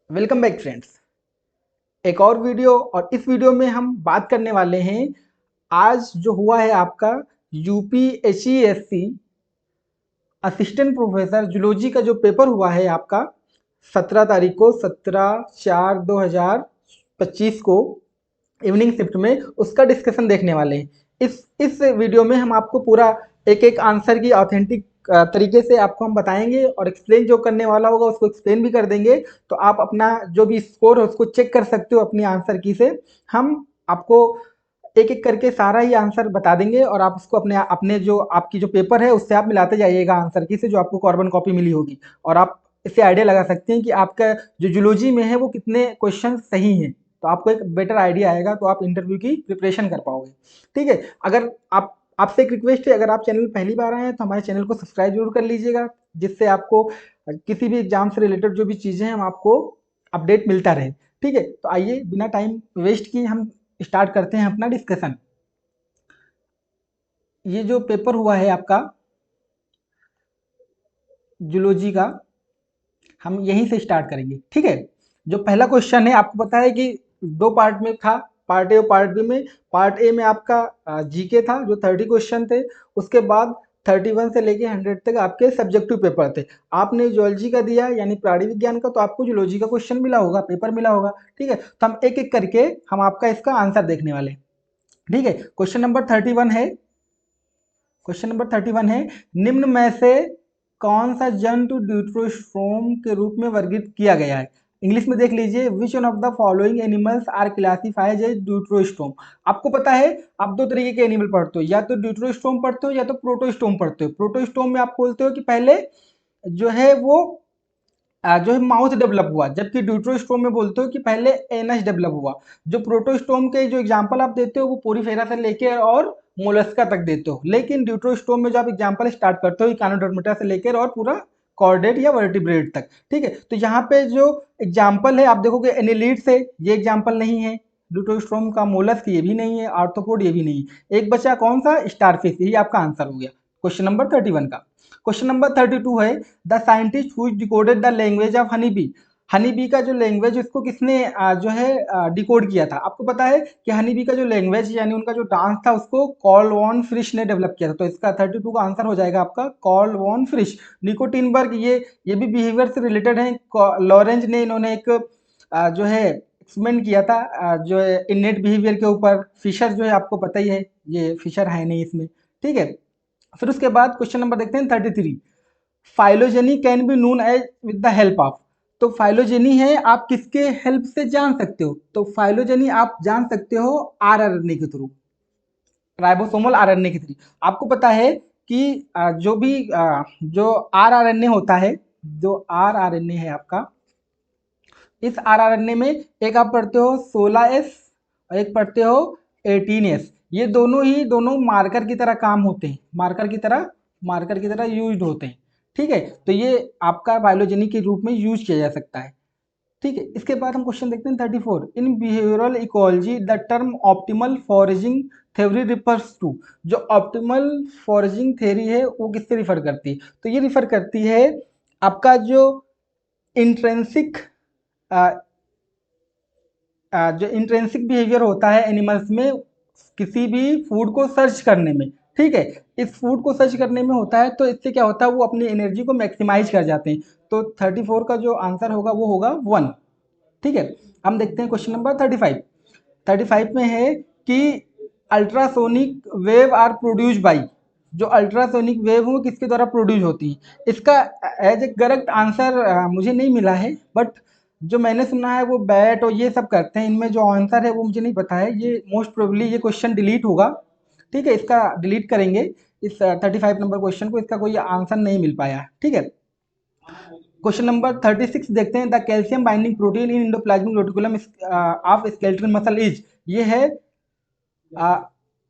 Welcome back friends. एक और video और इस वीडियो में हम बात करने वाले हैं आज जो हुआ है आपका यूपीएससी असिस्टेंट प्रोफेसर जूलॉजी का जो पेपर हुआ है आपका 17 तारीख को 17/4/2025 को इवनिंग शिफ्ट में उसका डिस्कशन देखने वाले हैं। इस वीडियो में हम आपको पूरा एक एक आंसर की ऑथेंटिक तरीके से आपको हम बताएंगे और एक्सप्लेन जो करने वाला होगा उसको एक्सप्लेन भी कर देंगे। तो आप अपना जो भी स्कोर है उसको चेक कर सकते हो अपनी आंसर की से। हम आपको एक एक करके सारा ही आंसर बता देंगे और आप उसको अपने अपने जो आपकी जो पेपर है उससे आप मिलाते जाइएगा आंसर की से जो आपको कार्बन कॉपी मिली होगी। और आप इससे आइडिया लगा सकते हैं कि आपका जो जूलॉजी में है वो कितने क्वेश्चन सही हैं। तो आपको एक बेटर आइडिया आएगा, तो आप इंटरव्यू की प्रिपरेशन कर पाओगे। ठीक है, अगर आप आपसे एक रिक्वेस्ट है, अगर आप चैनल पहली बार आए हैं तो हमारे चैनल को सब्सक्राइब जरूर कर लीजिएगा, जिससे आपको किसी भी एग्जाम से रिलेटेड जो भी चीज़ें हैं हम आपको अपडेट मिलता रहे। ठीक है, तो आइए बिना टाइम वेस्ट किए हम स्टार्ट करते हैं अपना डिस्कशन। ये जो पेपर हुआ है आपका जूलॉजी का, हम यहीं से स्टार्ट करेंगे। ठीक है, जो पहला क्वेश्चन है आपको पता है कि दो पार्ट में था, पार्ट ए और पार्ट बी में। पार्ट ए में आपका जीके था जो 30 क्वेश्चन थे। उसके बाद 31 से लेके 100 तक आपके सब्जेक्टिव पेपर थे। आपने जूलॉजी का दिया यानी प्राणी विज्ञान का, तो आपको जूलॉजी का क्वेश्चन मिला होगा, पेपर मिला होगा। ठीक है, तो हम एक एक करके हम आपका इसका आंसर देखने वाले हैं। ठीक है, क्वेश्चन नंबर 31 है। क्वेश्चन नंबर 31 है, निम्न में से कौन सा जंतु ड्यूटरोस्टोम के रूप में वर्गीकृत किया गया है। इंग्लिश में देख लीजिए, which one of the following animals are classified as deuterostome. आपको पता है आप दो तरीके के एनिमल पढ़ते हो, या तो ड्यूटरोस्टोम पढ़ते हो या तो प्रोटोस्टोम पढ़ते हो। प्रोटोस्टोम में आप बोलते हो कि पहले जो है वो जो है माउथ डेवलप हुआ, जबकि ड्यूटरोस्टोम में बोलते हो कि पहले एनस डेवलप हुआ। जो प्रोटोस्टोम के जो एग्जांपल आप देते हो वो पोरीफेरा से लेकर और मोलस्का तक देते हो, लेकिन ड्यूटरोस्टोम में जो आप एग्जांपल स्टार्ट करते हो इकानोडर्मेटा से लेकर और पूरा कॉर्डेट या वर्टिब्रेट तक। ठीक है, तो यहाँ पे जो एग्जाम्पल है आप देखोगे एनिलीड से, ये एग्जाम्पल नहीं है। ड्यूटरोस्टोम का मोलस्क ये भी नहीं है, आर्थ्रोपोड ये भी नहीं है। एक बचा कौन सा, स्टारफिश। यही आपका आंसर हो गया क्वेश्चन नंबर 31 का। क्वेश्चन नंबर 32 है, the scientist who decoded the language of honey bee. Honey bee का जो लैंग्वेज उसको किसने जो है डिकोड किया था। आपको पता है कि हनी बी का जो लैंग्वेज यानी उनका जो डांस था उसको कॉल वॉन फ्रिश ने डेवलप किया था। तो इसका 32 का आंसर हो जाएगा आपका कॉल वॉन फ्रिश। निकोटिनबर्ग ये भी बिहेवियर से रिलेटेड है। लॉरेंज ने इन्होंने एक जो है एक्सपेरिमेंट किया था जो है इनेट बिहेवियर के ऊपर। फिशर जो है आपको पता ही है, ये फिशर है नहीं इसमें। ठीक है, फिर उसके बाद क्वेश्चन नंबर देखते हैं 33। Phylogeny can be known as with the help of. तो फाइलोजेनी है आप किसके हेल्प से जान सकते हो, तो फाइलोजेनी आप जान सकते हो आरएनए के थ्रू, राइबोसोमल आरएनए के थ्रू। आपको पता है कि जो भी जो आरआरएनए होता है, जो आरआरएनए है आपका, इस आरआरएनए में एक आप पढ़ते हो 16S और एक पढ़ते हो 18S। ये दोनों ही दोनों मार्कर की तरह काम होते हैं, मार्कर की तरह यूज होते हैं। ठीक है, तो ये आपका बायोलोजेनिक के रूप में यूज किया जा सकता है। ठीक है, इसके बाद हम क्वेश्चन देखते हैं 34। In behavioural ecology the term optimal foraging theory refers to. जो ऑप्टिमल फॉरेजिंग थ्योरी है वो किससे रिफर करती है, तो ये रिफर करती है आपका जो इंट्रेंसिक जो इंट्रेंसिक बिहेवियर होता है एनिमल्स में किसी भी फूड को सर्च करने में। ठीक है, इस फूड को सर्च करने में होता है, तो इससे क्या होता है वो अपनी एनर्जी को मैक्सिमाइज कर जाते हैं। तो 34 का जो आंसर होगा वो होगा 1। ठीक है, हम देखते हैं क्वेश्चन नंबर 35। 35 में है कि ultrasonic wave are produce by. जो अल्ट्रासोनिक वेव वो किसके द्वारा प्रोड्यूस होती है। इसका एज ए करेक्ट आंसर मुझे नहीं मिला है, बट जो मैंने सुना है वो बैट और ये सब करते हैं। इनमें जो आंसर है वो मुझे नहीं पता है, ये मोस्ट प्रोबेबली ये क्वेश्चन डिलीट होगा। ठीक है, इसका डिलीट करेंगे इस 35 नंबर क्वेश्चन को, इसका कोई आंसर नहीं मिल पाया। ठीक है, क्वेश्चन नंबर 36 देखते हैं, the calcium binding protein in endoplasmic reticulum of skeletal muscle is. ये है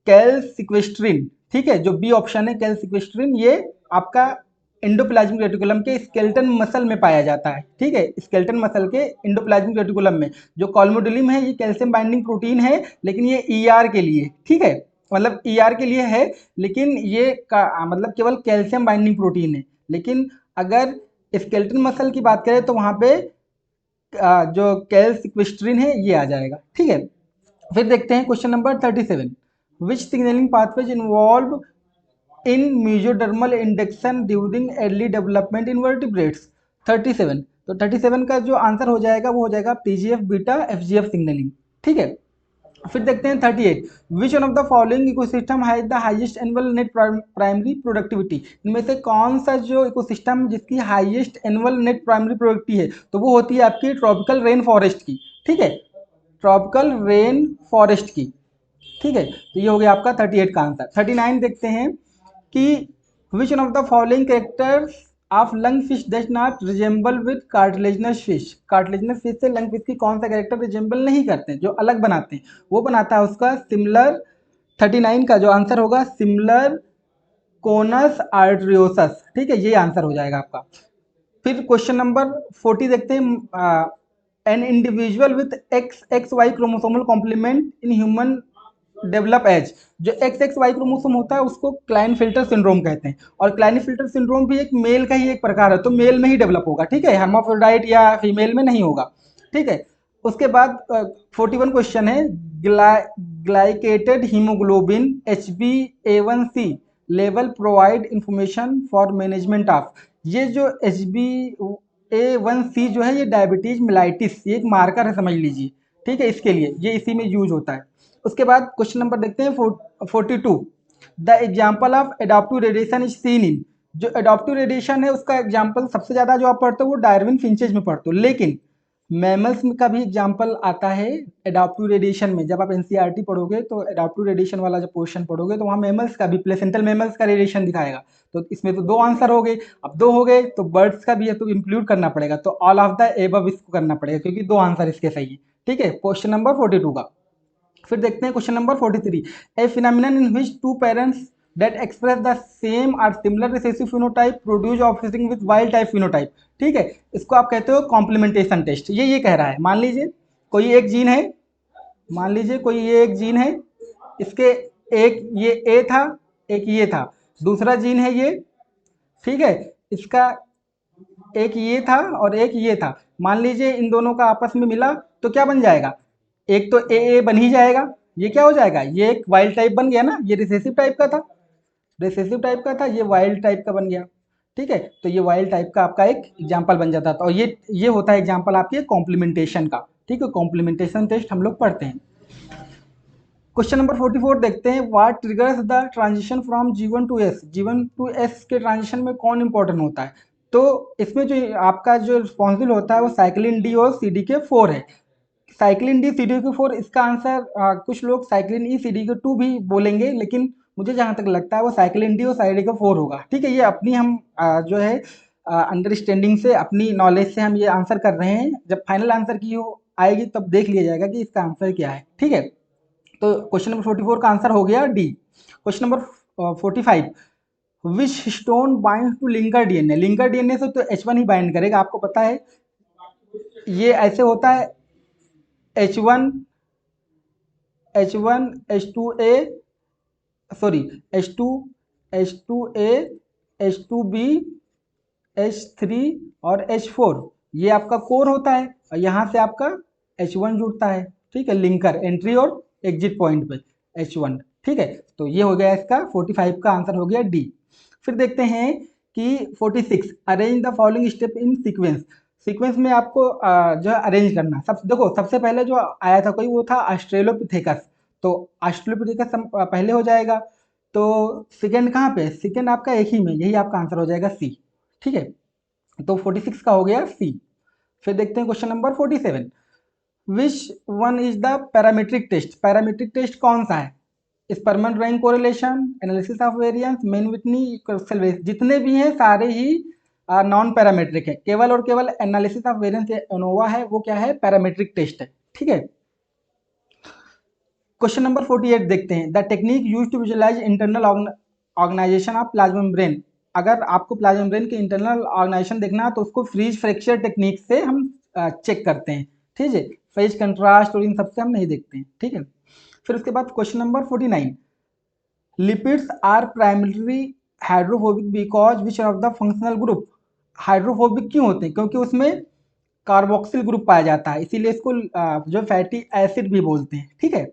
कैल्सिक्वेस्ट्रिन। ठीक है, जो बी ऑप्शन है कैल्सिक्वेस्ट्रिन, ये आपका इंडोप्लाज्मिक रेटिकुलम के स्केलेटन मसल में पाया जाता है। ठीक है, स्केलेटन मसल के इंडोप्लाज्मिक रेटिकुलम में जो कॉलमोडिलिम है ये कैल्शियम बाइंडिंग प्रोटीन है, लेकिन ये ईआर के लिए, ठीक है, मतलब ईआर के लिए है, लेकिन ये मतलब केवल कैल्शियम बाइंडिंग प्रोटीन है। लेकिन अगर स्केलेटन मसल की बात करें तो वहां पे जो कैलसिक्विस्ट्रिन है ये आ जाएगा, ठीक है। फिर देखते हैं question number 37, which signalling pathways involve in mesodermal induction during early development in vertebrates. 37, तो 37 का जो आंसर हो जाएगा वो हो जाएगा पीजीएफ बीटा एफजीएफ सिग्नलिंग, ठीक है। फिर देखते हैं 38, विच one of the following ecosystem has the highest annual net primary productivity. इनमें से कौन सा जो इकोसिस्टम जिसकी highest annual net primary productivity है, तो वो होती है आपकी ट्रॉपिकल रेन फॉरेस्ट की, ठीक है, ट्रॉपिकल रेन फॉरेस्ट की, ठीक है। तो ये हो गया आपका 38 का आंसर। 39 देखते हैं कि विच one of the following characters of lung fish does not resemble with cartilaginous fish. Cartilaginous fish से लंग फिश की कौन सा कैरेक्टर रिजेंबल नहीं करते हैं, जो अलग बनाते हैं, वो बनाता है उसका सिमिलर। 39 का जो आंसर होगा सिमिलर कोनस आर्ट्रियोसस, ठीक है, ये आंसर हो जाएगा आपका। फिर क्वेश्चन नंबर 40 देखते हैं, an individual with X X Y chromosomal complement in human develop as. जो एक्स एक्स वाई क्रोमोसोम होता है उसको क्लाइनफिल्टर सिंड्रोम कहते हैं, और क्लाइनफिल्टर सिंड्रोम भी एक मेल का ही एक प्रकार है, तो मेल में ही डेवलप होगा, ठीक है, हर्माफ्रोडाइट या फीमेल में नहीं होगा, ठीक है। उसके बाद 41 क्वेश्चन है, glycated haemoglobin HbA1c level provide information for management of. ये जो HbA1c जो है ये डायबिटीज मिलाइटिस, ये एक मार्कर है समझ लीजिए, ठीक है, इसके लिए ये इसी में यूज होता है। उसके बाद क्वेश्चन नंबर देखते हैं 42, the example of adaptive radiation is seen in. जो एडाप्टिव रेडिएशन है उसका एग्जाम्पल सबसे ज़्यादा जो आप पढ़ते हो वो डार्विन फिंचेज में पढ़ते हो, लेकिन मैमल्स का भी एग्जाम्पल आता है एडाप्टिव रेडिएशन में। जब आप एनसीईआरटी पढ़ोगे तो एडाप्टिव रेडिएशन वाला जब पोर्शन पढ़ोगे तो वहाँ मैमल्स का भी, प्लेसेंटल मैमल्स का रेडिएशन दिखाएगा। तो इसमें तो दो आंसर हो गए, अब दो हो गए तो बर्ड्स का भी है तो इंक्लूड करना पड़ेगा, तो ऑल ऑफ द एबव इसको करना पड़ेगा क्योंकि दो आंसर इसके सही है, ठीक है, क्वेश्चन नंबर 42 का। फिर देखते हैं question number 43, a phenomenon in which two parents that express the same और similar recessive phenotype produce offspring with wild type phenotype, ठीक है, इसको आप कहते हो कॉम्प्लीमेंटेशन टेस्ट। ये कह रहा है, मान लीजिए कोई एक जीन है, मान लीजिए कोई ये एक जीन है, इसके एक ये ए था, एक ये था, दूसरा जीन है ये, ठीक है, इसका एक ये था और एक ये था, मान लीजिए इन दोनों का आपस में मिला तो क्या बन जाएगा, एक तो ए बन ही जाएगा, ये क्या हो जाएगा, ये एक वाइल्ड टाइप बन गया ना, ये रिसेसिव टाइप का था, रिसेसिव टाइप का था, ये वाइल्ड टाइप का बन गया, ठीक है। तो ये वाइल्ड टाइप का आपका एक एग्जाम्पल बन जाता था, और ये होता है एग्जाम्पल आपके कॉम्प्लीमेंटेशन का, ठीक है, कॉम्प्लीमेंटेशन टेस्ट हम लोग पढ़ते हैं। क्वेश्चन नंबर 44 देखते हैं, what triggers the transition from G1 to S। G1 to S के ट्रांजिशन में कौन इंपॉर्टेंट होता है, तो इसमें जो आपका जो रिस्पॉन्सिबल होता है वो साइक्लिन डी और CDK4 है। साइक्लिन डी CDK4 इसका आंसर कुछ लोग साइक्लिन ई CDK2 भी बोलेंगे, लेकिन मुझे जहाँ तक लगता है वो साइक्लिन डी और CDK4 होगा, ठीक है। ये अपनी हम जो है अंडरस्टैंडिंग से, अपनी नॉलेज से हम ये आंसर कर रहे हैं, जब फाइनल आंसर की हो आएगी तब देख लिया जाएगा कि इसका आंसर क्या है, ठीक है। तो क्वेश्चन नंबर 44 का आंसर हो गया D. Question number 45, which histone bind to linker DNA। Linker DNA से तो H1 ही बाइंड करेगा, आपको पता है ये ऐसे होता है, H1 H2A, sorry H2 H2A H2B H3 और H4, ये आपका कोर होता है, और यहाँ से आपका H1 जुड़ता है, ठीक है, लिंकर एंट्री और एग्जिट पॉइंट पे H1, ठीक है। तो ये हो गया इसका 45 का आंसर हो गया डी। फिर देखते हैं कि 46, arrange the following step in sequence. Sequence में आपको जो है अरेंज करना, देखो सबसे पहले जो आया था कोई वो था ऑस्ट्रेलोपिथेकस, तो ऑस्ट्रेलोपिथेकस पहले हो जाएगा, तो सेकेंड कहाँ पे, सेकेंड आपका एक ही में, यही आपका आंसर हो जाएगा सी, ठीक है। तो 46 का हो गया सी। फिर देखते हैं question number 47, which one is the parametric test. Parametric test कौन सा है, Spearman rank correlation, analysis of variance, Mann Whitney, जितने भी हैं सारे ही नॉन पैरामीट्रिक है, केवल और केवल एनालिसिस ऑफ वेरिएंस एनोवा है, वो क्या है, पैरामीट्रिक टेस्ट है, ठीक है। क्वेश्चन नंबर 48 देखते हैं, the technique use to visualize internal organization of plasma membrane. अगर आपको प्लाज्मा मेम्ब्रेन के इंटरनल ऑर्गेनाइजेशन देखना है तो उसको फ्रीज फ्रैक्चर टेक्निक से हम चेक करते हैं, ठीक है, फेज कंट्रास्ट और इन सबसे हम नहीं देखते हैं, ठीक है। फिर उसके बाद question number 49, lipids are primary hydrophobic because which of the functional group. Hydrophobic क्यों होते हैं, क्योंकि उसमें कार्बोक्सिल ग्रुप पाया जाता है, इसीलिए इसको जो फैटी एसिड भी बोलते हैं। ठीक है,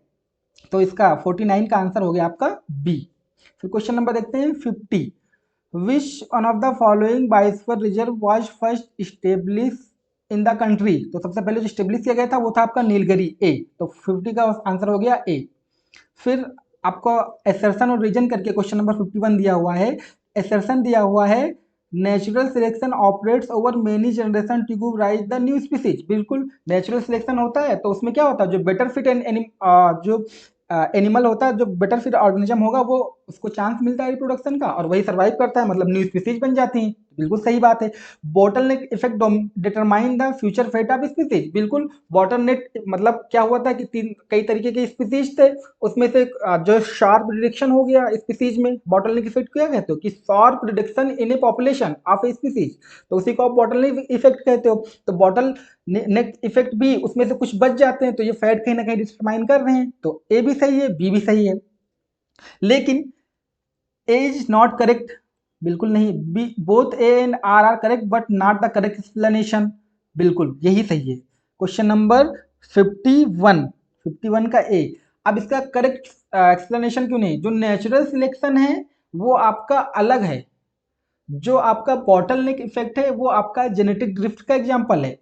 तो इसका 49 का आंसर हो गया आपका बी। फिर क्वेश्चन नंबर देखते हैं 50। विच one of the following biosphere reserve was first establish in the country? तो सबसे पहले जो स्टेब्लिश किया गया था वो था आपका नीलगिरी, ए। तो 50 का आंसर हो गया ए। फिर आपको एसर्शन और रीजन करके क्वेश्चन नंबर 51 दिया हुआ है। एसर्शन दिया हुआ है natural selection operates over many generation to give rise the new species. बिल्कुल, नेचुरल सिलेक्शन होता है तो उसमें क्या होता है, जो बेटर फिट जो एनिमल होता है, जो बेटर फिट ऑर्गेनिज्म होगा वो उसको चांस मिलता है रिप्रोडक्शन का और वही सर्वाइव करता है, मतलब न्यू स्पीसीज बन जाती हैं। बिल्कुल सही बात है। Bottleneck effect determine the future fate of species. बिल्कुल, बॉटलनेक मतलब क्या हुआ था कि कई तरीके के स्पीसीज थे, उसमें से जो शार्प रिडक्शन हो गया स्पीसीज में। बॉटलनेक इफेक्ट क्या कहते हो कि sharp reduction in A population of a species, तो उसी को आप बॉटलनेक इफेक्ट कहते हो। तो बॉटल नेक इफेक्ट भी उसमें से कुछ बच जाते हैं, तो ये फैट कहीं ना कहीं डिटरमाइन कर रहे हैं। तो ए भी सही है, बी भी सही है, लेकिन ए इज नॉट करेक्ट। बिल्कुल नहीं, B both A and R correct but not the correct explanation. बिल्कुल यही सही है। क्वेश्चन नंबर 51, 51 का ए। अब इसका करेक्ट एक्सप्लेनेशन क्यों नहीं? जो नेचुरल सिलेक्शन है वो आपका अलग है, जो आपका बॉटलनेक इफेक्ट है वो आपका जेनेटिक ड्रिफ्ट का एग्जांपल है।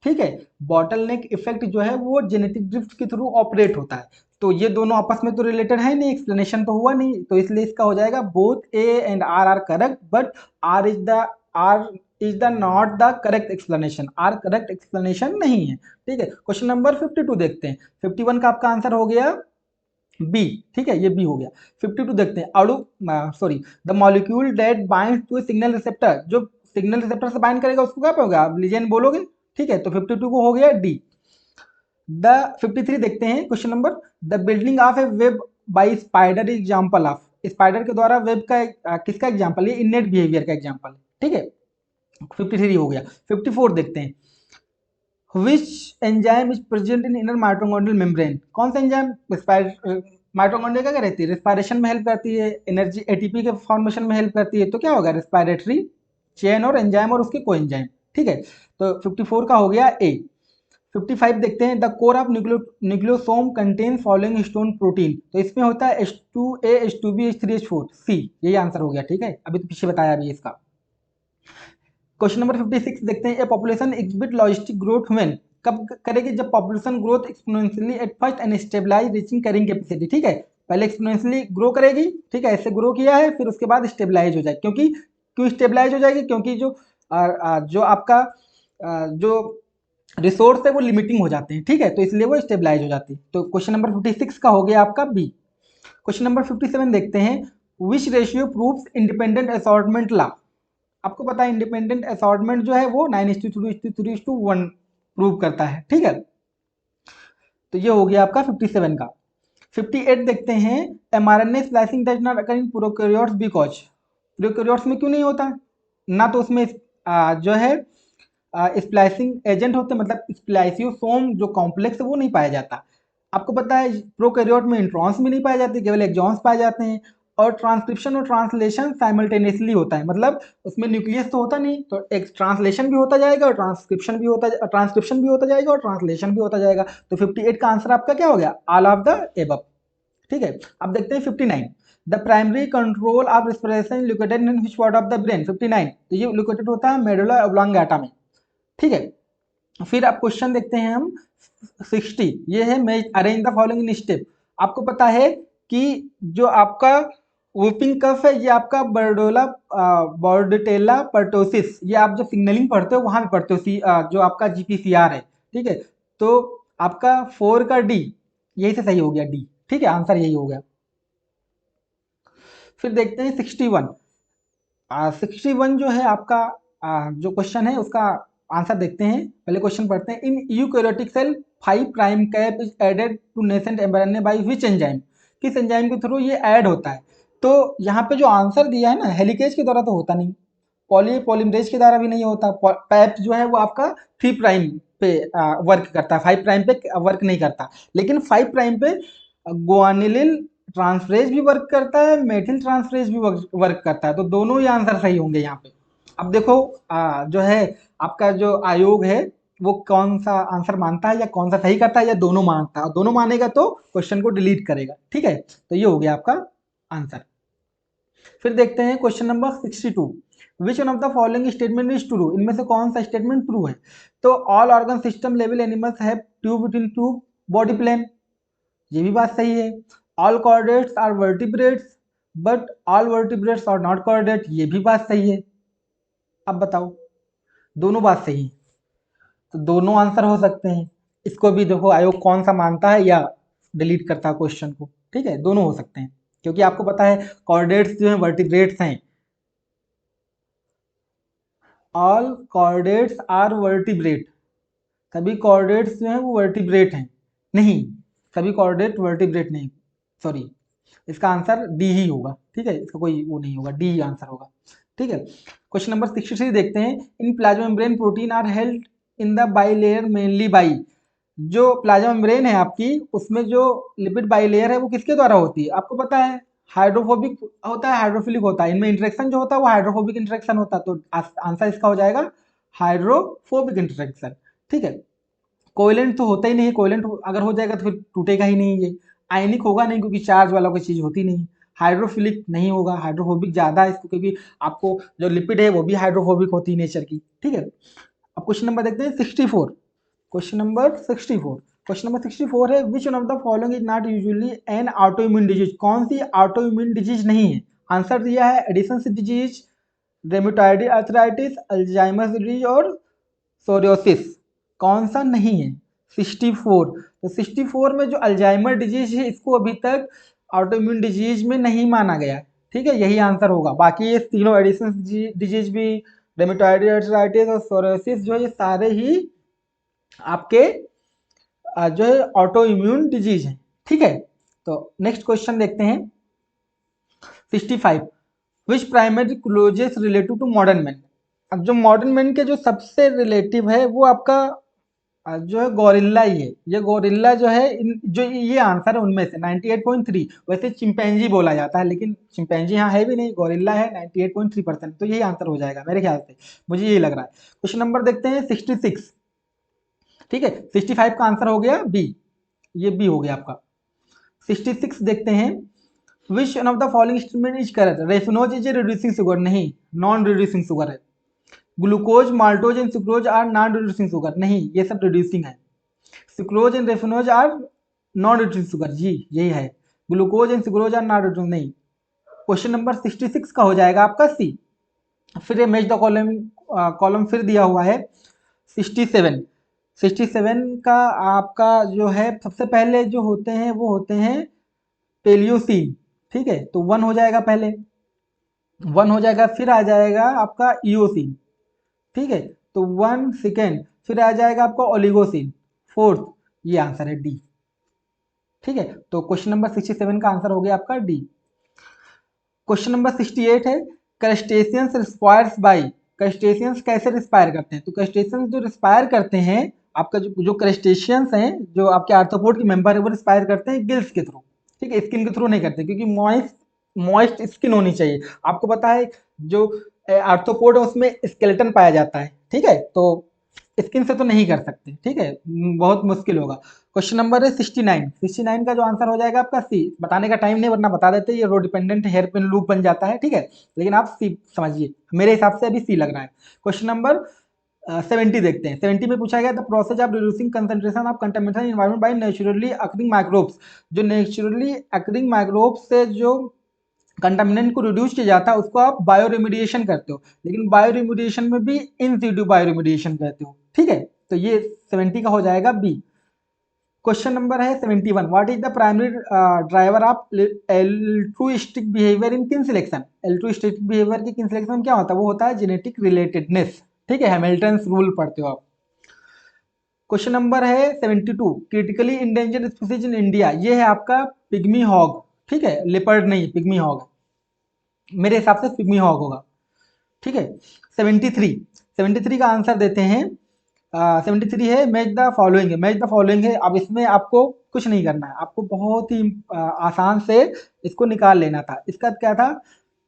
ठीक है, बॉटलनेक इफेक्ट जो है वो जेनेटिक ड्रिफ्ट के थ्रू ऑपरेट होता है, तो ये दोनों आपस में तो रिलेटेड है नहीं, एक्सप्लेनेशन तो हुआ नहीं, तो इसलिए इसका हो जाएगा both A and R correct but R is the not the correct explanation. R correct explanation नहीं है। ठीक है, क्वेश्चन नंबर 52 देखते हैं। 51 का आपका आंसर हो गया बी। ठीक है, ये बी हो गया। 52 देखते हैं। अणु sorry the molecule that binds to signal receptor, जो सिग्नल रिसेप्टर से बाइंड करेगा उसको क्या होगा, आप लिजेंड बोलोगे। ठीक है, तो 52 को हो गया डी। द 53 देखते हैं question number. The building of a web by spider example of, spider के द्वारा वेब का किसका एग्जांपल है? इनेट बिहेवियर का एग्जांपल है। ठीक है, 53 हो गया। 54 देखते हैं। Which enzyme is present in inner mitochondrial membrane? कौन सा एंजाइम माइटोकॉन्ड्रिया क्या रहती है? रेस्पायरेशन में हेल्प करती है, एनर्जी एटीपी के फॉर्मेशन में हेल्प करती है, तो क्या होगा? रेस्पायरेटरी चेन और एंजाइम और उसके को एंजाइम। ठीक है, तो 54 का हो गया ए। 55 देखते हैं। The core of nucleosome contain following histone protein, तो इसमें होता है H2A H2B H3H4 सी, यही आंसर हो गया। ठीक है, अभी तो पीछे बताया अभी इसका। क्वेश्चन नंबर 56 देखते हैं। A population exhibit logistic growth when, कब करेगी? जब population growth exponentially at first and stabilize reaching carrying capacity. ठीक है, पहले एक्सपोनेंशियली ग्रो करेगी। ठीक है, ऐसे ग्रो किया है, फिर उसके बाद स्टेबलाइज हो जाएगी। क्योंकि क्यों स्टेबलाइज हो जाएगी? क्योंकि जो आपका जो रिसोर्स है वो लिमिटिंग हो जाते हैं। ठीक है, तो इसलिए वो स्टेबलाइज हो जाती है। तो क्वेश्चन नंबर 56 का हो गया आपका बी। क्वेश्चन नंबर 57 देखते हैं। विच ratio proves independent assortment law? आपको पता है इंडिपेंडेंट असॉर्टमेंट जो है वो 9:3:1 प्रूव करता है। ठीक है, तो ये हो गया आपका 57 का। 58 देखते हैं। mRNA splicing does not occur in prokaryotes because, prokaryotes में क्यों नहीं होता? ना तो उसमें जो है स्प्लाइसिंग एजेंट होते, मतलब स्प्लाइसियोसोम जो कॉम्प्लेक्स है वो नहीं पाया जाता। आपको पता है प्रोकैरियोट में इंट्रॉन्स भी नहीं पाए जाते, केवल एक्सॉन्स पाए जाते हैं। और ट्रांसक्रिप्शन और ट्रांसलेशन साइमल्टेनियसली होता है, मतलब उसमें न्यूक्लियस तो होता नहीं, तो एक ट्रांसलेशन भी होता जाएगा और ट्रांसक्रिप्शन भी होता जाएगा और ट्रांसलेशन भी होता जाएगा। तो 58 का आंसर आपका क्या हो गया? All of the above. ठीक है, अब देखते हैं 59। The primary control of respiration located in which part of the brain? 59, तो ये लोकेटेड होता है मेडुला ऑब्लांगेटा में। ठीक है, फिर आप क्वेश्चन देखते हैं हम 60। ये है मैं arrange the following in step. आपको पता है कि जो आपका वुपिंग कफ है ये आपका बॉर्डेटेला पर्टोसिस, ये आप जब सिग्नलिंग पढ़ते हो वहां पे पढ़ते हो, जो आपका जीपीसीआर है। ठीक है, तो आपका 4 का डी यही से सही हो गया, डी। ठीक है, आंसर यही हो गया। फिर देखते हैं 61। 61 जो है आपका जो क्वेश्चन है उसका आंसर देखते हैं। पहले क्वेश्चन पढ़ते हैं। In eukaryotic cell 5 prime cap is added to nascent mRNA by which enzyme? किस एंजाइम के थ्रू ये ऐड होता है? तो यहाँ पे जो आंसर दिया है ना, हेलिकेज के द्वारा तो होता नहीं, पॉलीमरेज के द्वारा भी नहीं होता। पैप जो है वो आपका 3 प्राइम पे वर्क करता है, 5 प्राइम पे वर्क नहीं करता। लेकिन 5 प्राइम पे गुआनिलिन ट्रांसफरेज भी वर्क करता है, मेथिल ट्रांसफरेज भी वर्क करता है, तो दोनों ही आंसर सही होंगे यहाँ पे। अब देखो जो है आपका जो आयोग है वो कौन सा आंसर मानता है या कौन सा सही करता है या दोनों मानता है, और दोनों मानेगा तो क्वेश्चन को डिलीट करेगा। ठीक है, तो ये हो गया आपका आंसर। फिर देखते हैं question number 62, which one of the following statement is true, इनमें से कौन सा स्टेटमेंट ट्रू है। तो all organ system level animals have tube within tube body plan, ये भी बात सही है। All chordates are vertebrates but all vertebrates are not chordate, ये भी बात सही है। अब बताओ, दोनों बात सही है, तो दोनों आंसर हो सकते हैं। इसको भी देखो आयोग कौन सा मानता है या डिलीट करता है क्वेश्चन को। ठीक है, दोनों हो सकते हैं, क्योंकि आपको पता है कॉर्डेट्स जो है वर्टिब्रेट्स हैं। ऑल कॉर्डेट्स आर वर्टिब्रेट, सभी कॉर्डेट्स जो हैं वो वर्टिब्रेट हैं, नहीं, सभी कॉर्डेट वर्टिब्रेट नहीं, सॉरी, इसका आंसर डी ही होगा। ठीक है, इसका कोई वो नहीं होगा, डी ही आंसर होगा। ठीक है, क्वेश्चन नंबर 63 देखते हैं, in plasma membrane protein are held in the bilayer mainly by, जो प्लाज्मा मेम्ब्रेन है आपकी, उसमें जो लिपिड बाइलेयर है वो किसके द्वारा होती है, आपको पता है हाइड्रोफोबिक होता है, हाइड्रोफिलिक होता है, इनमें इंटरेक्शन जो होता है वो हाइड्रोफोबिक इंटरेक्शन होता है, तो आंसर इसका हो जाएगा हाइड्रोफोबिक इंटरेक्शन। ठीक है, कोवेलेंट तो होता ही नहीं है, कोवेलेंट अगर हो जाएगा तो फिर टूटेगा ही नहीं ये। आयनिक होगा नहीं, क्योंकि चार्ज वाला कोई चीज़ होती नहीं। हाइड्रोफिलिक नहीं होगा, हाइड्रोफोबिक ज़्यादा है इसको, क्योंकि आपको जो लिपिड है वो भी हाइड्रोफोबिक होती है नेचर की। ठीक है, अब क्वेश्चन नंबर देखते हैं 64, क्वेश्चन नंबर 64, क्वेश्चन नंबर 64 है, विच one of the following is not usually N auto immune disease, कौन सी ऑटो इम्यून डिजीज नहीं है। आंसर दिया है Addison's disease, rheumatoid arthritis, Alzheimer's disease और सोरियोसिस, कौन सा नहीं है। 64, तो 64 में जो अल्जाइमर डिजीज है इसको अभी तक ऑटो इम्यून डिजीज में नहीं माना गया। ठीक है, यही आंसर होगा। बाकी ये तीनों एडिसन्स डिजीज भी, रेमेटॉइड आर्थराइटिस और सोरियोसिस जो है ये सारे ही आपके जो है ऑटो इम्यून डिजीज है। ठीक है, तो नेक्स्ट क्वेश्चन देखते हैं 65, which primate closest relative to modern man. अब जो मॉडर्न मैन के जो सबसे रिलेटिव है वो आपका जो है गोरिल्ला ही है। ये गोरिल्ला जो है जो ये आंसर है उनमें से 98.3, वैसे चिंपैंजी बोला जाता है लेकिन चिंपैंजी यहाँ है भी नहीं, गोरिल्ला है 98.3%, तो यही आंसर हो जाएगा मेरे ख्याल से, मुझे यही लग रहा है। क्वेश्चन नंबर देखते हैं 66। ठीक है, 65 का आंसर हो गया बी, ये बी हो गया आपका। 66 देखते हैं, which one of the following statement is correct, raffinose is a reducing sugar, नहीं, नॉन रिड्यूसिंग शुगर है। Glucose, maltose and sucrose are non reducing sugar, नहीं, ये सब रिड्यूसिंग है। Sucrose and raffinose are non reducing sugar, जी यही है। Glucose and sucrose are non reducing, नहीं। क्वेश्चन नंबर 66 का हो जाएगा आपका सी। फिर ये मैच द कॉलम, कॉलम फिर दिया हुआ है 67। 67 का आपका जो है सबसे पहले जो होते हैं वो होते हैं पेलियोसीन। ठीक है, तो 1 हो जाएगा पहले, 1 हो जाएगा, फिर आ जाएगा आपका इओसिन। ठीक है, तो 1 सेकेंड, फिर आ जाएगा आपका ओलिगोसिन, 4th, ये आंसर है डी। ठीक है, तो क्वेश्चन नंबर 67 का आंसर हो गया आपका डी। क्वेश्चन नंबर 68 है, क्रस्टेशियंस रिस्पायर्स बाई, क्रस्टेशियंस कैसे रिस्पायर करते हैं। तो क्रस्टेशियंस जो रिस्पायर करते हैं, आपका जो क्रस्टेशियंस हैं, जो आपके आर्थ्रोपोड के मेंबर है वो रिस्पायर करते हैं गिल्स के थ्रू। ठीक है, स्किन के थ्रू नहीं करते, क्योंकि मॉइस्ट स्किन होनी चाहिए। आपको पता है जो आर्थ्रोपोड है उसमें स्केलेटन पाया जाता है। ठीक है, तो स्किन से तो नहीं कर सकते। ठीक है, बहुत मुश्किल होगा। क्वेश्चन नंबर है 69। 69 का जो आंसर हो जाएगा आपका सी। बताने का टाइम नहीं, वरना बता देते, ये रो डिपेंडेंट हेयर पिन लूप बन जाता है। ठीक है, लेकिन आप सी समझिए, मेरे हिसाब से अभी सी लग रहा है। क्वेश्चन नंबर 70 देखते हैं। 70 में पूछा गया the process of reducing concentration of contamination environment by naturally occurring microbes, जो नेचुरली अकरिंग माइक्रोब्स से जो कंटामिनेंट को रिड्यूस किया जाता है उसको आप बायो रेमिडिएशन करते हो, लेकिन बायो रेमिडिएशन में भी इन सीटू बायो रेमिडिएशन कहते हो। ठीक है, तो ये 70 का हो जाएगा बी। क्वेश्चन नंबर है 71, what is the primary driver of altruistic behaviour in किन सिलेक्शन। एल्ट्रुइस्टिक बिहेवियर की किन सिलेक्शन में क्या होता है, वो होता है जेनेटिक रिलेटेडनेस। ठीक है, हैमिल्टन्स रूल पढ़ते हो आप। क्वेश्चन नंबर है 72, critically endangered species in India, ये है आपका पिग्मी हॉग। ठीक है, लेपर्ड नहीं, पिग्मी हॉग, मेरे हिसाब से पिग्मी हॉग होगा। ठीक है, 73, 73 का आंसर देते हैं। 73 है मैच द फॉलोइंग है, मैच द फॉलोइंग है। अब इसमें आपको कुछ नहीं करना है, आपको बहुत ही आसान से इसको निकाल लेना था। इसका क्या था,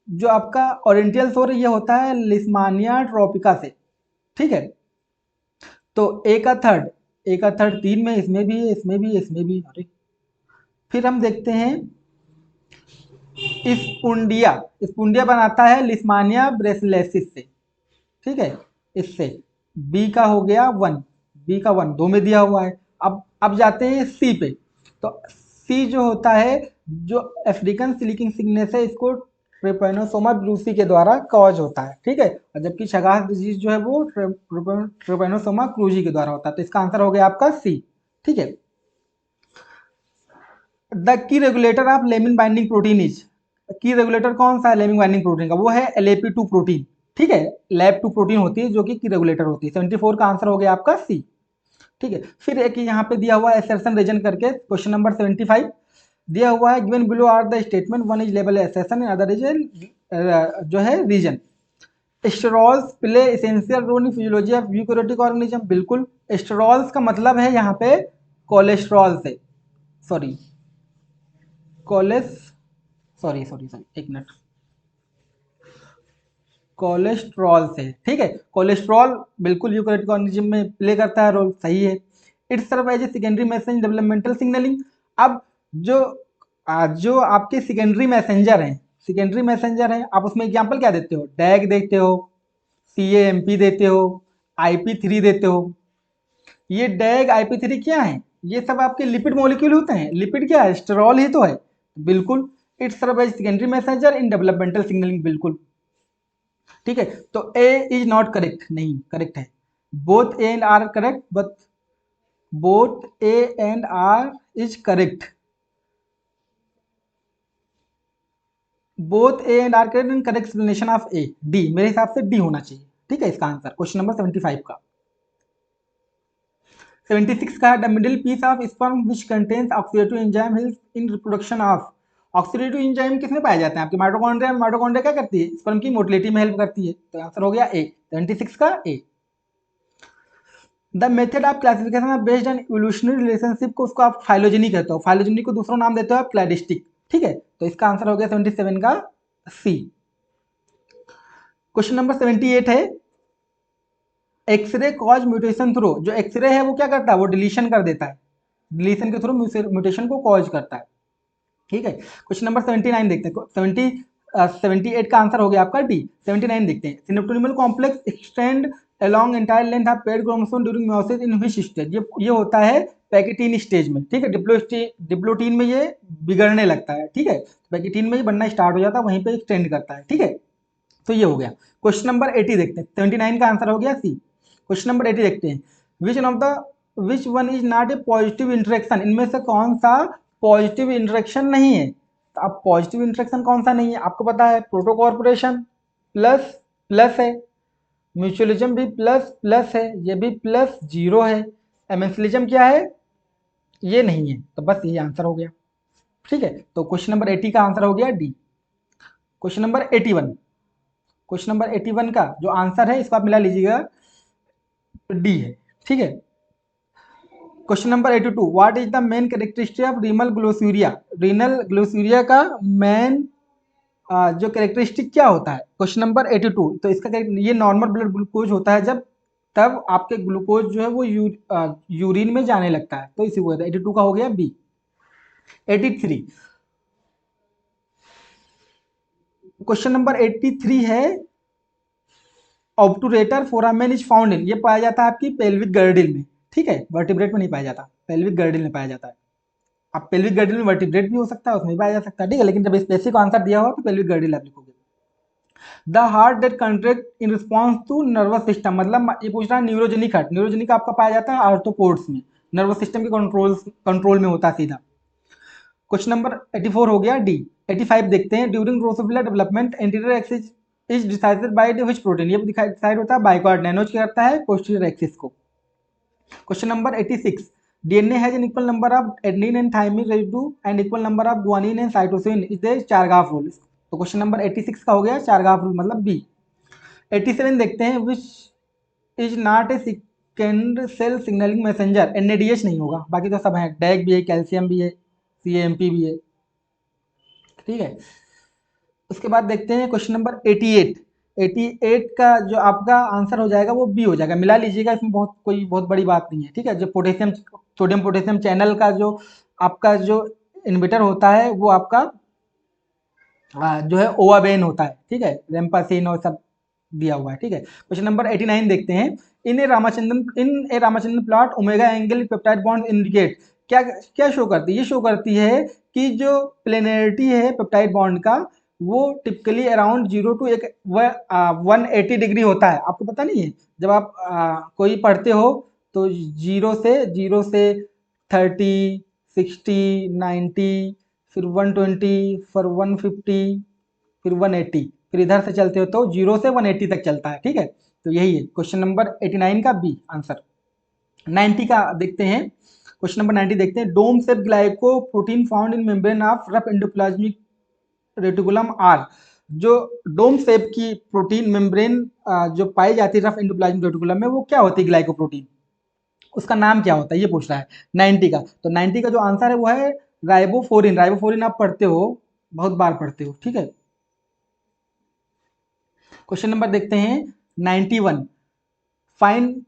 जो आपका ओरिएंटल सोर ये होता है लिस्मानिया ट्रोपिका से। ठीक है, तो ए का थर्ड 3 में, इसमें भी है, इसमें भी है, इसमें भी। अरे फिर हम देखते हैं स्पुंडिया। स्पुंडिया बनाता है लिस्मानिया ब्रेसिलेसिस से, ठीक है, इससे। बी का हो गया 1, बी का 1 दो में दिया हुआ है। अब जाते हैं सी पे। तो सी जो होता है, जो अफ्रीकन स्लीकिंग सिकनेस है, इसको ट्रिपेनोसोमा ब्रूसी के द्वारा कॉज होता है, ठीक है। और जबकि शगास डिजीज जो है वो ट्रिपेनोसोमा क्रूजी के द्वारा होता है। तो इसका आंसर हो गया आपका सी, ठीक है। The key regulator of lamin binding protein is, की रेगुलेटर कौन सा है लेमिन बाइंडिंग प्रोटीन का? वो है LAP2 प्रोटीन, ठीक है। लैप 2 प्रोटीन होती है जो कि रेगुलेटर होती है। 74 का आंसर हो गया आपका सी, ठीक है। फिर एक यहाँ पे दिया हुआ है एसेशन रीजन करके, क्वेश्चन नंबर 75 दिया हुआ है, given below are the statement, one is label assertion, other is जो है reason. Sterols play essential role in physiology of eukaryotic organism, बिल्कुल। स्टेरॉल्स का मतलब है यहाँ पे कोलेस्ट्रॉल से, सॉरी कोलेस सॉरी सॉरी सॉरी एक मिनट, कोलेस्ट्रॉल से, ठीक है। कोलेस्ट्रॉल बिल्कुल यूकैरियोटिक ऑर्गेनिज्म में प्ले करता है रोल, सही है। It's serve as a secondary message developmental signalling. अब जो जो आपके सेकेंडरी मैसेंजर हैं, आप उसमें एग्जांपल क्या देते हो? डैग देते हो, CAMP देते हो, IP3 देते हो। ये डैग IP3 क्या है? ये सब आपके लिपिड मॉलिक्यूल होते हैं। लिपिड क्या है? स्टेरॉल ही तो है, बिल्कुल। It's serve as secondary messenger in developmental signalling, बिल्कुल, ठीक है। तो ए इज नॉट करेक्ट, नहीं करेक्ट है। Both A and R correct, but both A and R is correct, both A and R correct and correct explanation of A, D, मेरे हिसाब से D होना चाहिए, ठीक है इसका आंसर, क्वेश्चन नंबर 75 का। 76 का, the middle piece of sperm which contains oxidative enzyme help in reproduction of. Oxidative enzyme किसमें पाए जाते हैं? आपके माइटोकॉन्ड्रिया में। माइटोकॉन्ड्रिया क्या करती है? स्पर्म की मोटिलिटी में हेल्प करती है। तो आंसर हो गया ए, 76 का a. The method of classification of based on evolutionary relationship को, उसको आप फाइलोजेनी कहते हो। फाइलोजेनी को दूसरा नाम देते हो आप क्लैडिस्टिक, ठीक है। तो इसका आंसर हो गया 77 का सी। क्वेश्चन नंबर 78 है, एक्सरे कॉज म्यूटेशन थ्रू। जो एक्सरे है वो क्या करता है? वो डिलीशन कर देता है, डिलीशन के थ्रू म्यूटेशन को कॉज करता है, ठीक है। क्वेश्चन नंबर 79 देखते हैं। 78 का आंसर हो गया आपका डी। 79 देखते हैं, synaptonemal complex extend along entire length of paid chromosome during meiosis in which stage? ये होता है पैकेटीन स्टेज में, ठीक है। डिप्लोटीन में ये बिगड़ने लगता है, ठीक है। पैकेटीन में ये बनना स्टार्ट हो जाता है, वहीं पे एक्सटेंड करता है, ठीक है। तो ये हो गया। क्वेश्चन नंबर 80 देखते हैं, 79 का आंसर हो गया सी। क्वेश्चन नंबर 80 देखते हैं, which one is not A positive interaction. इनमें से कौन सा पॉजिटिव इंटरेक्शन नहीं है? तो अब पॉजिटिव इंटरेक्शन कौन सा नहीं है आपको पता है? प्रोटोकॉर्पोरेशन प्लस प्लस है, म्यूचुअलिज्म भी प्लस प्लस है, ये भी प्लस 0 है। एमेंसिलिज्म क्या है? ये नहीं है। तो बस ये आंसर हो गया, ठीक है। तो क्वेश्चन नंबर 80 का आंसर हो गया D. Question number 81, question number 81 का जो आंसर है इसको आप मिला लीजिएगा, डी है, ठीक है। Question number 82, what is the main characteristic of renal glucosuria. Renal glucosuria का मेन जो कैरेक्टरिस्टिक क्या होता है? क्वेश्चन नंबर 82, तो इसका ये नॉर्मल ब्लड ग्लूकोज होता है, जब तब आपके ग्लूकोज जो है वो यूरिन में जाने लगता है, तो इसी को 82 का हो गया बी। 83, क्वेश्चन नंबर 83 है, obturator foramen is found in, ये पाया जाता है आपकी पेल्विक गर्डिल में, ठीक है। वर्टिब्रेट में नहीं पाया जाता, पेल्विक गर्डिल में पाया जाता है। अब पेल्विक गर्डिल में वर्टिब्रेट भी हो सकता है, उसमें भी पाया जा सकता है, ठीक है। लेकिन जब स्पेसिफिक आंसर दिया हुआ तो पेल्विक गर्डिल आप लिखोगे। The heart that contract in response to nervous system, मतलब ये पूछ रहा है न्यूरोजेनिक हार्ट। न्यूरोजेनिक आपका पाया जाता है आर्थ्रोपोड्स में, नर्वस सिस्टम के कंट्रोल में होता है सीधा। क्वेश्चन नंबर 84 हो गया डी। 85 देखते हैं, during Drosophila development anterior axis is decided by which protein. ये डिसाइड होता है बाइकॉर्डिनेज क्या करता है? पोस्टीरियर एक्सिस को। Question number 86, DNA has an equal number of adenine and thymine residue and equal number of guanine and cytosine is the चारगाफ rule. तो question number 86 का हो गया चारगाफ रूल, मतलब बी। 87 देखते हैं, which is not a second cell signalling messenger. NADH नहीं होगा, बाकी तो सब है, डैग भी है, कैल्शियम भी है, CAMP भी है, ठीक है। उसके बाद देखते हैं क्वेश्चन नंबर 88, 88 का जो आपका आंसर हो जाएगा वो बी हो जाएगा, मिला लीजिएगा, इसमें बहुत बड़ी बात नहीं है, ठीक है। जो पोटेशियम सोडियम पोटेशियम चैनल का जो आपका जो इन्वर्टर होता है वो आपका जो है ओवाबेन होता है, ठीक है, रेम्पासिन और सब दिया हुआ है, ठीक है। क्वेश्चन नंबर 89 देखते हैं। In a Ramachandran plot omega angle peptide bond indicate, क्या क्या शो करती है? ये शो करती है कि जो प्लेनरिटी है पेप्टाइड बॉन्ड का वो टिपिकली अराउंड 0 टू 180 डिग्री होता है। आपको पता नहीं है, जब आप कोई पढ़ते हो तो जीरो से 30, 60, 90, फिर 120, फिर 150, फिर 180, फिर इधर से चलते हो तो 0 से 180 तक चलता है, ठीक है। तो यही है क्वेश्चन नंबर 89 का बी आंसर। 90 का देखते हैं, क्वेश्चन नंबर 90 देखते हैं। Dome shape glycoprotein found in membrane of rough endoplasmic reticulum are, जो डोम शेप की प्रोटीन मेम्ब्रेन जो पाई जाती है रफ एंडोप्लाज्मिक रेटिकुलम में, वो क्या होती है? ग्लाइकोप्रोटीन, उसका नाम क्या होता है ये पूछ रहा है 90 का। तो 90 का जो आंसर है वो है राइबोफोरिन। राइबोफोरिन आप पढ़ते हो, बहुत बार पढ़ते हो, ठीक है। क्वेश्चन नंबर देखते हैं 91, fine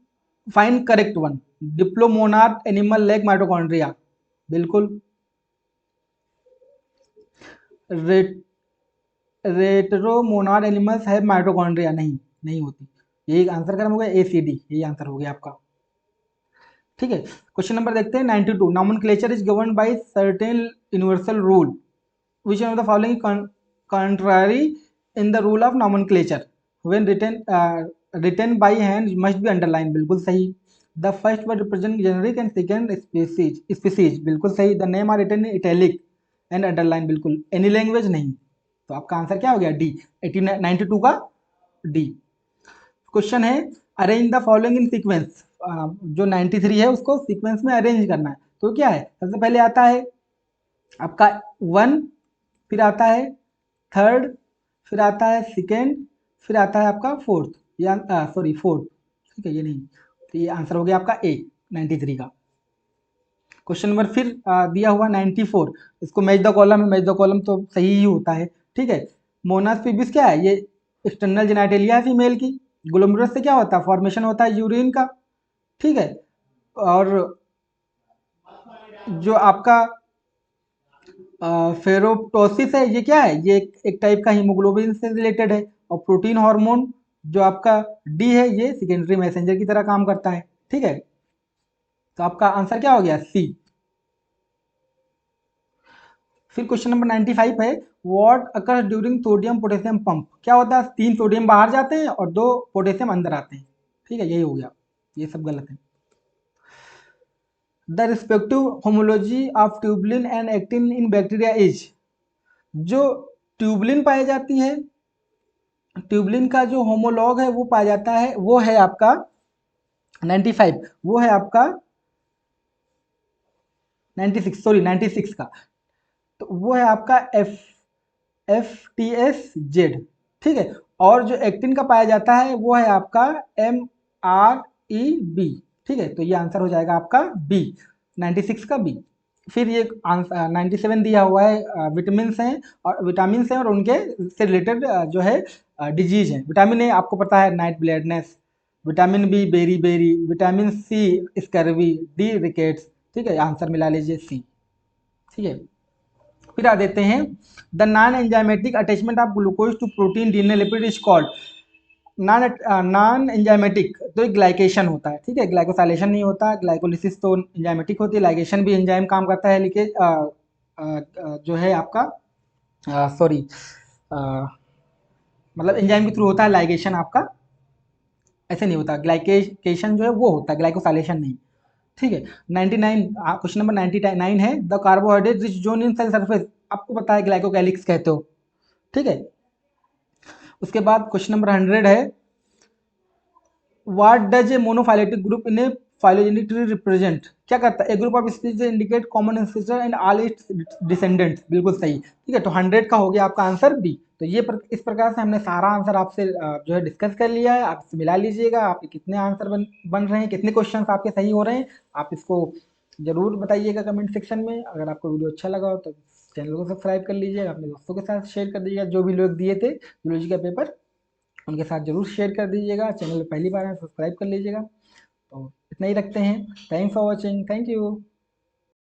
fine correct one. Diplomonad animal lack mitochondria, बिल्कुल। रेट रेट्रोमोनार्ड एनिमल्स है माइटोकॉन्ड्रिया, नहीं, नहीं होती। यही आंसर करना होगा, ACD, यही आंसर हो गया आपका, ठीक है। क्वेश्चन नंबर देखते हैं 92, nomenclature is govern by certain universal rule, which one of the following contrary in the rule of nomenclature when written by hand must be underlined, बिल्कुल सही। The first word represent generic and second species, बिल्कुल सही। The name are written in italic and underline, बिल्कुल। Any language नहीं, तो आपका answer क्या हो गया? डी, 92 का डी। क्वेश्चन है arrange the following in sequence, जो 93 है उसको सीक्वेंस में अरेंज करना है। तो क्या है? सबसे पहले आता है आपका 1, फिर आता है थर्ड, फिर आता है सेकेंड, फिर आता है आपका फोर्थ, या सॉरी फोर्थ, ठीक है, ये नहीं। तो ये आंसर हो गया आपका ए 93 का। क्वेश्चन नंबर फिर दिया हुआ 94, इसको मैच द कॉलम है, मैच द कॉलम तो सही ही होता है, ठीक है। मोनास पिबिस क्या है? ये एक्सटर्नल जेनाइटेलिया है फीमेल की। ग्लोमेरुलस से क्या होता है? फॉर्मेशन होता है यूरिन का, ठीक है। और जो आपका फेरोटोसिस है, ये क्या है? ये एक टाइप का हीमोग्लोबिन से रिलेटेड है। और प्रोटीन हार्मोन जो आपका डी है, ये सेकेंडरी मैसेंजर की तरह काम करता है, ठीक है। तो आपका आंसर क्या हो गया? सी। फिर क्वेश्चन नंबर 95 है, what occurs during sodium potassium pump, क्या होता है? 3 सोडियम बाहर जाते हैं और 2 पोटेशियम अंदर आते हैं, ठीक है, यही हो गया, ये सब गलत है। The respective homology of tubulin and actin in bacteria is, जो ट्यूबलिन पाई जाती है, ट्यूबलिन का जो होमोलॉग है वो पाया जाता है, वो है आपका 95, वो है आपका 96, सॉरी 96 का, तो वो है आपका FTS-Z, ठीक है। और जो एक्टिन का पाया जाता है वो है आपका MREB, ठीक है। तो ये आंसर हो जाएगा आपका बी, 96 का बी। फिर ये आंसर 97 दिया हुआ है, विटामिन हैं और उनके से रिलेटेड जो है डिजीज है। विटामिन ए आपको पता है night blindness, vitamin B beriberi, vitamin C scurvy, D rickets, ठीक है, आंसर मिला लीजिए सी, ठीक है। फिर आ देते हैं the non enzymatic attachment of glucose to protein DNA lipid is called, non enzymatic तो ग्लाइकेशन होता है, ठीक है, ग्लाइकोसाइलेशन नहीं होता। ग्लाइकोलिसिस तो एंजाइमेटिक होती है, लाइगेशन भी एंजाइम काम करता है, लेकिन जो है आपका सॉरी मतलब एंजाइम के थ्रू होता है, लाइगेशन आपका ऐसे नहीं होता। ग्लाइकेशन जो है वो होता है, ग्लाइकोसाइलेशन नहीं, ठीक है। 99 क्वेश्चन नंबर 99 है, the carbohydrate rich zone in cell surface, आपको पता है ग्लाइकोकैलिक्स कहते हो, ठीक है। उसके बाद क्वेश्चन नंबर 100 है, what does a monophyletic group in a phylogenetic tree represent, क्या करता है? A group of species indicate common ancestor and all its descendants, बिल्कुल सही, ठीक है। तो 100 का हो गया आपका आंसर बी। तो ये इस प्रकार से हमने सारा आंसर आपसे जो है डिस्कस कर लिया है। आप इससे मिला लीजिएगा आपके कितने आंसर बन रहे हैं, कितने क्वेश्चन आपके सही हो रहे हैं। आप इसको जरूर बताइएगा कमेंट सेक्शन में। अगर आपको वीडियो अच्छा लगा हो तो चैनल को सब्सक्राइब कर लीजिएगा, अपने दोस्तों के साथ शेयर कर दीजिएगा जो भी लोग दिए थे जूलॉजी का पेपर उनके साथ जरूर शेयर कर दीजिएगा। चैनल पे पहली बार है सब्सक्राइब कर लीजिएगा। तो इतना ही रखते हैं। Thanks for watching. Thank you.